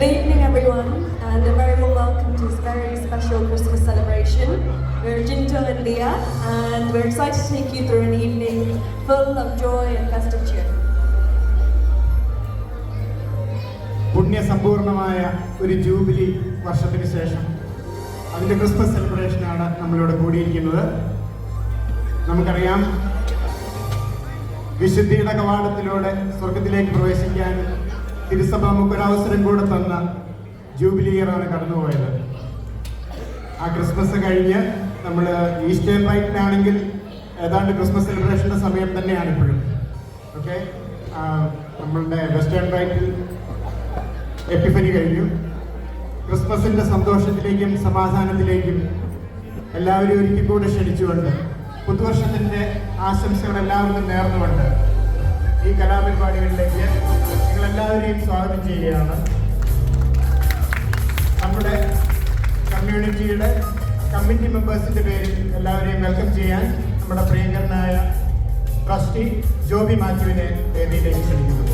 Good evening, everyone, and a very warm welcome to this very special Christmas celebration. We're Jinto and Leah, and we're excited to take you through an evening full of joy and festive cheer. പുണ്യസമ്പൂർണമായ ഒരു jubilee വർഷത്തിന് ശേഷം അതിൻ്റെ Christmas സെലിബ്രേഷനാണ് നമ്മളിവിടെ കൂടിയിരിക്കുന്നത്. നമുക്കറിയാം, വിശുദ്ധിയുടെ കവാടത്തിലൂടെ സ്വർഗത്തിലേക്ക് പ്രവേശിക്കാൻ തിരുസഭ നമുക്കൊരവസരം കൂടെ തന്ന ജൂബിലി ഇയറാണ് കടന്നുപോയത്. ആ ക്രിസ്മസ് കഴിഞ്ഞ് നമ്മൾ ഈസ്റ്റേൺ റൈറ്റിനാണെങ്കിൽ ഏതാണ്ട് ക്രിസ്മസ് സെലിബ്രേഷൻ്റെ സമയം തന്നെയാണ് ഇപ്പോഴും. ഓക്കെ, നമ്മളുടെ വെസ്റ്റേൺ റൈറ്റിൽ എപ്പിഫനി കഴിഞ്ഞു. ക്രിസ്മസിൻ്റെ സന്തോഷത്തിലേക്കും സമാധാനത്തിലേക്കും എല്ലാവരും ഒരിക്കൽ കൂടെ ക്ഷണിച്ചുകൊണ്ട് പുതുവർഷത്തിൻ്റെ ആശംസകൾ എല്ലാവർക്കും നേർന്നുകൊണ്ട് ഈ കലാപരിപാടികളിലേക്ക് നിങ്ങളെല്ലാവരെയും സ്വാഗതം ചെയ്യുകയാണ്. നമ്മുടെ കമ്മ്യൂണിറ്റിയുടെ കമ്മിറ്റി മെമ്പേഴ്സിൻ്റെ പേരിൽ എല്ലാവരെയും വെൽക്കം ചെയ്യാൻ നമ്മുടെ പ്രിയങ്കരനായ ട്രസ്റ്റി ജോബി മാത്യുവിനെ വേദിയിലേക്ക് ക്ഷണിക്കുന്നു.